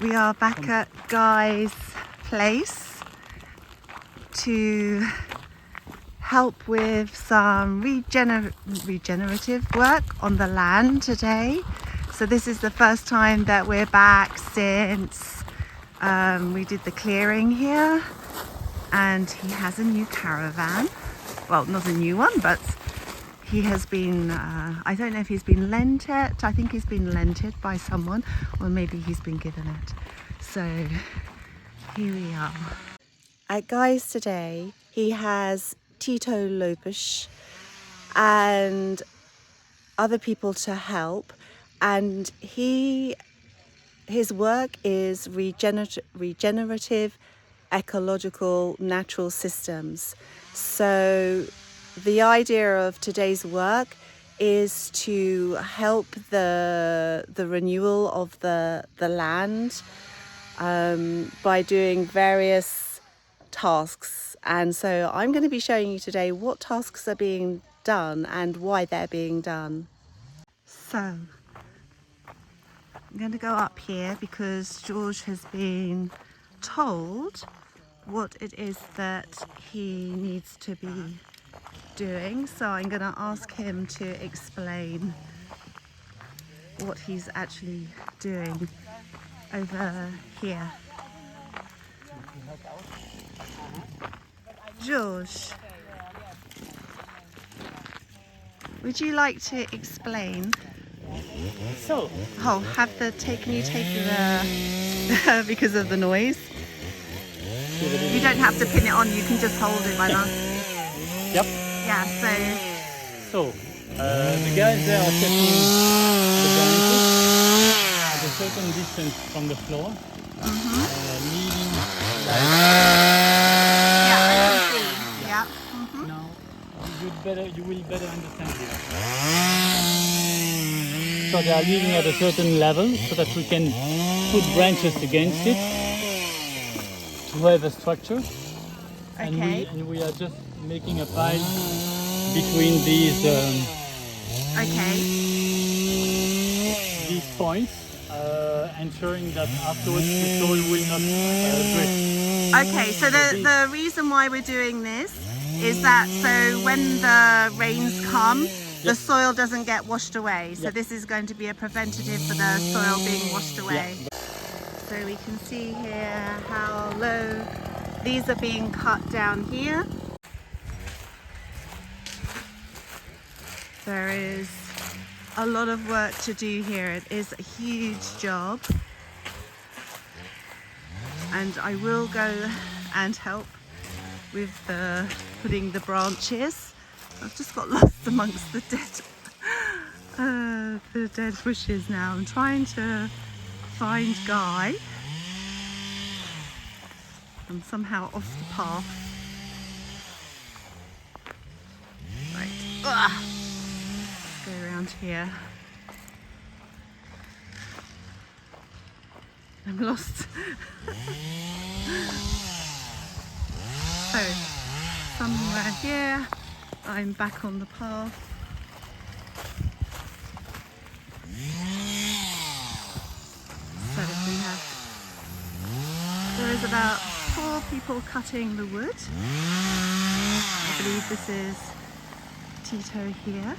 We are back at Guy's place to help with some regenerative work on the land today. So this is the first time that we're back since we did the clearing here, and he has a new caravan. Well, not a new one, but he has been, I don't know if he's been lent it. I think he's been lent it by someone, or maybe he's been given it. So here we are. At Guy's today, he has Tito Lopes and other people to help, and his work is regenerative ecological natural systems. So the idea of today's work is to help the renewal of the land by doing various tasks. And so I'm going to be showing you today what tasks are being done and why they're being done. So I'm going to go up here because George has been told what it is that he needs to be doing. So I'm going to ask him to explain what he's actually doing over here. George, would you like to explain? So, Oh, can you take the because of the noise? You don't have to pin it on, you can just hold it like that. yep. Yeah, So, the guys there are setting the branches at a certain distance from the floor, leading like. yeah, I can see. Yeah. Now, you will better understand here. So they are leading at a certain level so that we can put branches against it to have a structure. Okay. And we are just making a pile between these points, ensuring that afterwards the soil will not drift. Okay, so the reason why we're doing this is that so when the rains come, the soil doesn't get washed away. So this is going to be a preventative for the soil being washed away. So we can see here how low these are being cut down here. There is a lot of work to do here. It is a huge job. And I will go and help with putting the branches. I've just got lost amongst the dead bushes now. I'm trying to find Guy. I'm somehow off the path. Right. Ugh. Let's go around here. I'm lost. So, somewhere here, I'm back on the path. So there is about 4 people cutting the wood. I believe this is Tito here.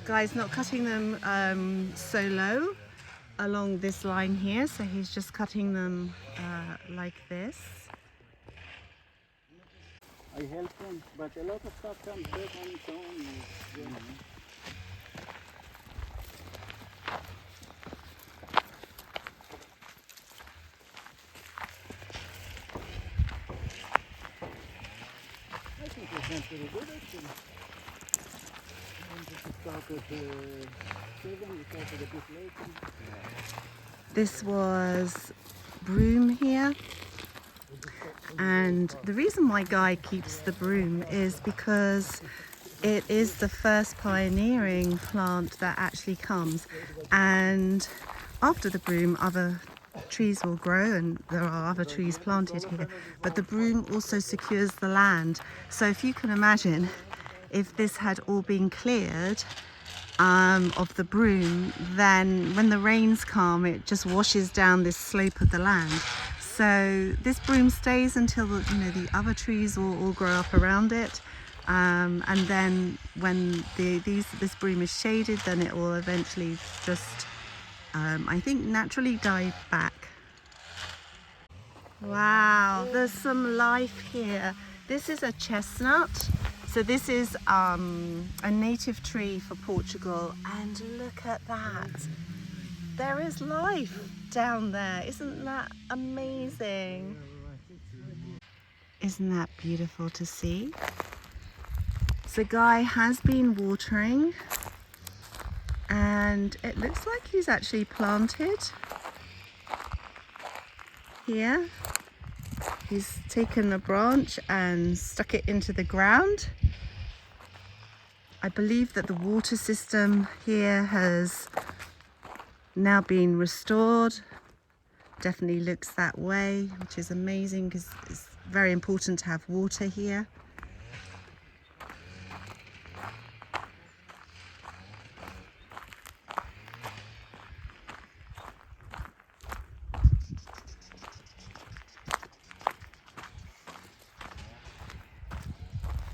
Guy's not cutting them so low along this line here, so he's just cutting them like this. I help them, but a lot of stuff comes back on its own. I think it went pretty good actually. This was broom here, and the reason why Guy keeps the broom is because it is the first pioneering plant that actually comes, and after the broom other trees will grow, and there are other trees planted here, but the broom also secures the land. So if you can imagine, if this had all been cleared of the broom, then when the rains come, it just washes down this slope of the land. So this broom stays until the other trees all grow up around it, and then when this broom is shaded, then it will eventually just I think naturally die back. Wow, there's some life here. This is a chestnut. So this is a native tree for Portugal, and look at that. There is life down there. Isn't that amazing? Isn't that beautiful to see? So Guy has been watering, and it looks like he's actually planted here. He's taken a branch and stuck it into the ground. I believe that the water system here has now been restored. Definitely looks that way, which is amazing because it's very important to have water here.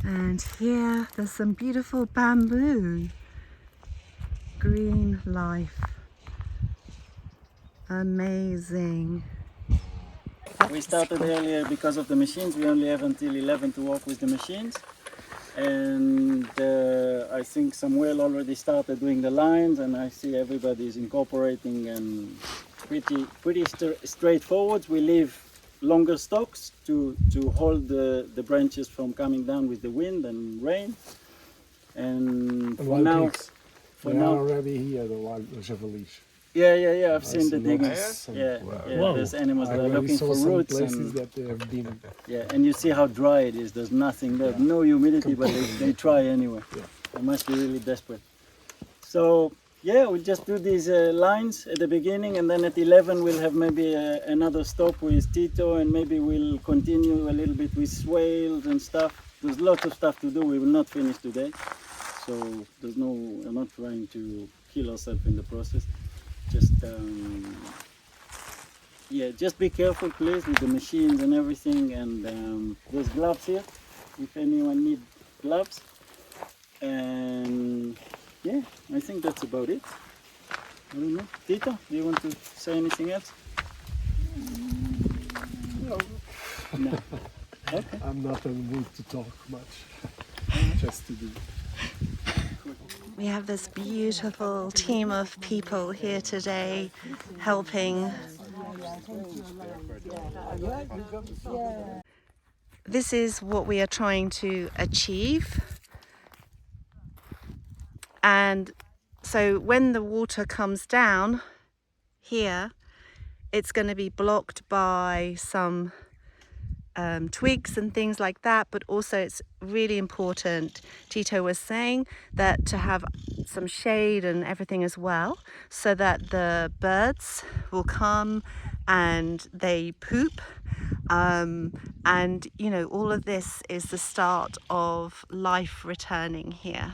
And here there's some beautiful bamboo. Green life. Amazing. We started earlier because of the machines. We only have until 11 to work with the machines. And I think Samuel already started doing the lines, and I see everybody is incorporating, and pretty straightforward. We leave longer stalks to hold the branches from coming down with the wind and rain. And for now, they are already here, the wild javalis. Yeah, I've seen the diggers. Yeah, there's animals that are looking for roots. Places that they have been. Yeah, and you see how dry it is. There's nothing there, no humidity, but they try anyway. Yeah. They must be really desperate. So yeah, we just do these lines at the beginning, and then at 11 we'll have maybe another stop with Tito, and maybe we'll continue a little bit with swales and stuff. There's lots of stuff to do. We will not finish today, so we're not trying to kill ourselves in the process. Just just be careful, please, with the machines and everything. And there's gloves here if anyone needs gloves. And yeah, I think that's about it. I don't know. Tito, do you want to say anything else? No. No. Okay. I'm not in the mood to talk much. Just to do. We have this beautiful team of people here today helping. This is what we are trying to achieve. And so when the water comes down here, it's going to be blocked by some twigs and things like that, but also it's really important, Tito was saying, that to have some shade and everything as well, so that the birds will come and they poop, and all of this is the start of life returning here.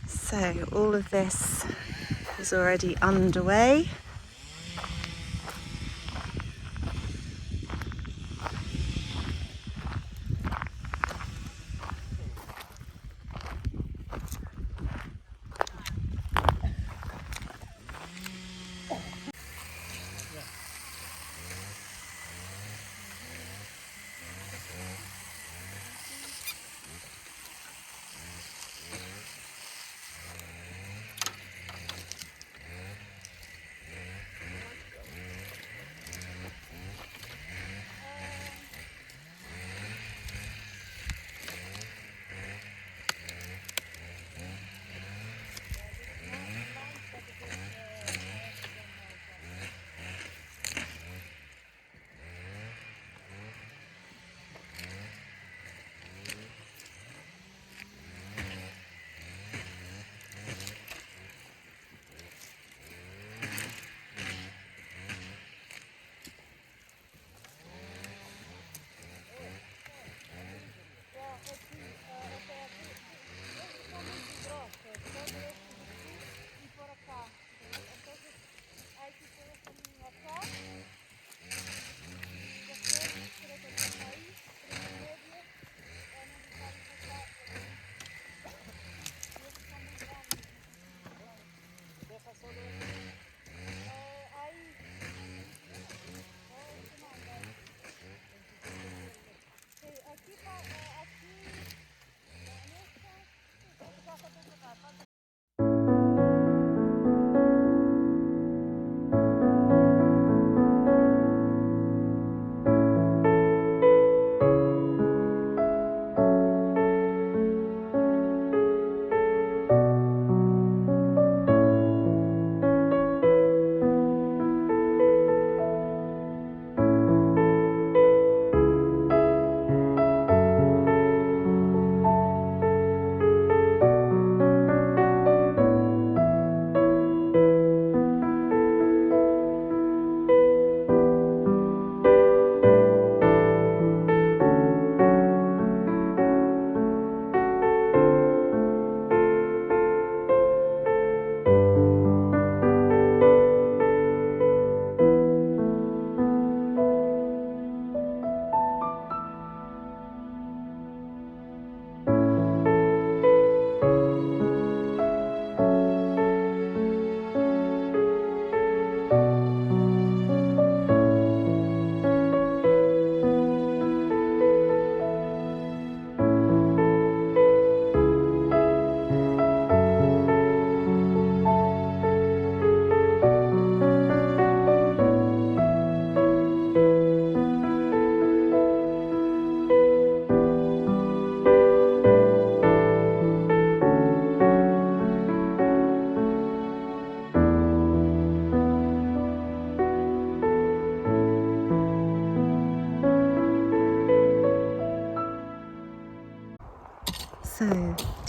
So all of this is already underway.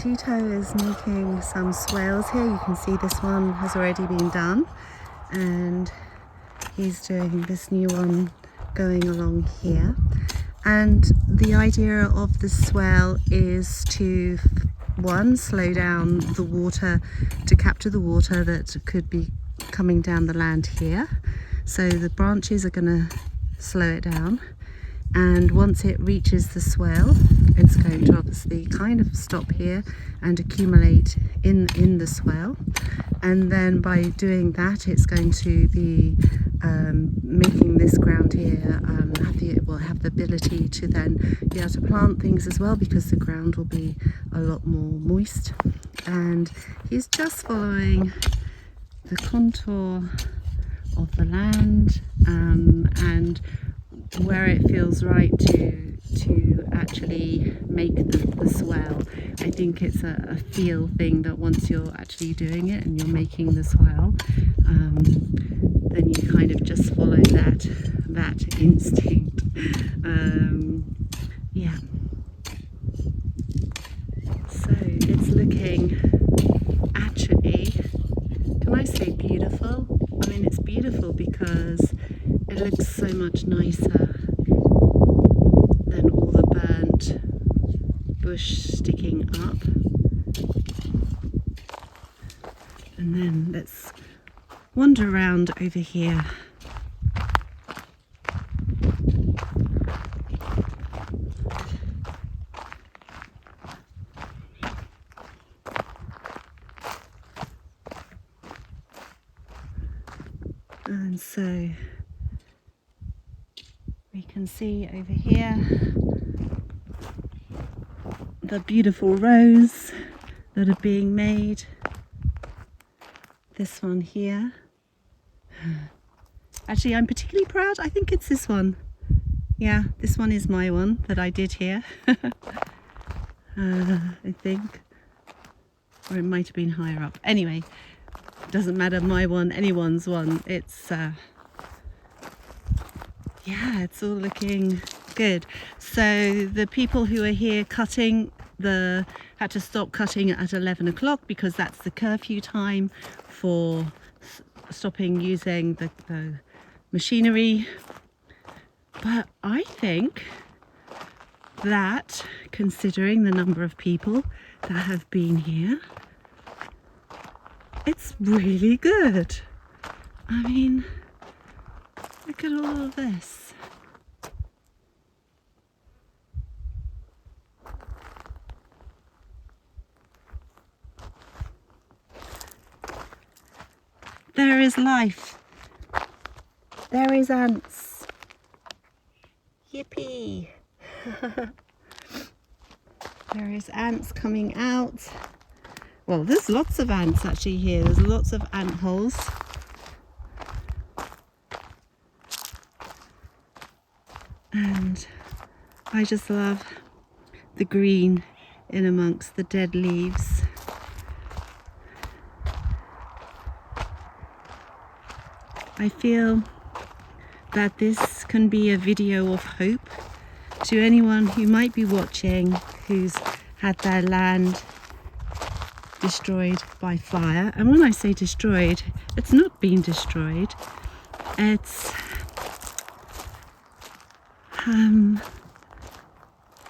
Tito is making some swales here. You can see this one has already been done, and he's doing this new one going along here. And the idea of the swale is to, one, slow down the water, to capture the water that could be coming down the land here. So the branches are going to slow it down, and once it reaches the swale, it's going to obviously kind of stop here and accumulate in the swale. And then by doing that, it's going to be making this ground here have the ability to then be able to plant things as well, because the ground will be a lot more moist. And he's just following the contour of the land, and where it feels right to actually make the swale. I think it's a feel thing, that once you're actually doing it and you're making the swale, then you kind of just follow that instinct. Yeah. So it's looking, actually, can I say beautiful? I mean, it's beautiful because it looks so much nicer than all the burnt bush sticking up. And then let's wander around over here. And so we can see over here the beautiful rows that are being made. This one here. Actually, I'm particularly proud. I think it's this one. Yeah, this one is my one that I did here. I think. Or it might have been higher up. Anyway, doesn't matter, my one, anyone's one. It's yeah, it's all looking good. So the people who are here cutting had to stop cutting at 11 o'clock because that's the curfew time for stopping using the machinery. But I think that, considering the number of people that have been here, it's really good. I mean, look at all of this. There is life. There is ants. Yippee! There is ants coming out. Well, there's lots of ants actually here. There's lots of ant holes. And I just love the green in amongst the dead leaves. I feel that this can be a video of hope to anyone who might be watching who's had their land destroyed by fire. And when I say destroyed, it's not been destroyed. It's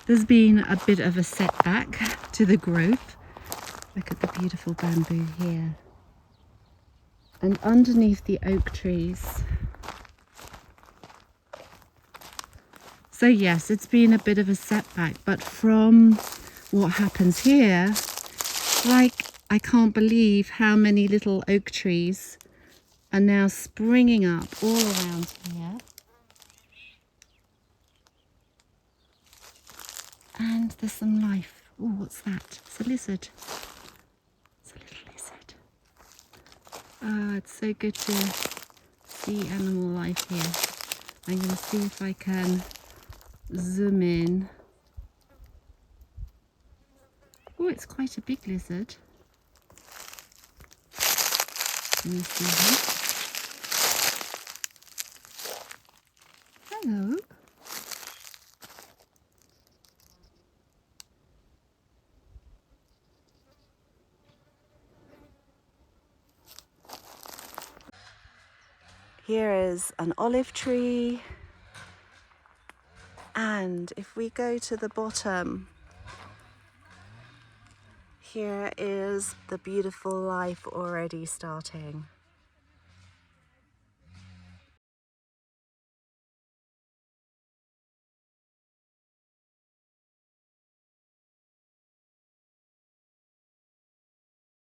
there's been a bit of a setback to the growth. Look at the beautiful bamboo here. And underneath the oak trees. So yes, it's been a bit of a setback, but from what happens here, like, I can't believe how many little oak trees are now springing up all around here. And there's some life. Oh, what's that? It's a lizard. It's a little lizard. Ah, it's so good to see animal life here. I'm going to see if I can zoom in. Oh, it's quite a big lizard. Can you see him? Hello. Here is an olive tree. And if we go to the bottom, here is the beautiful life already starting.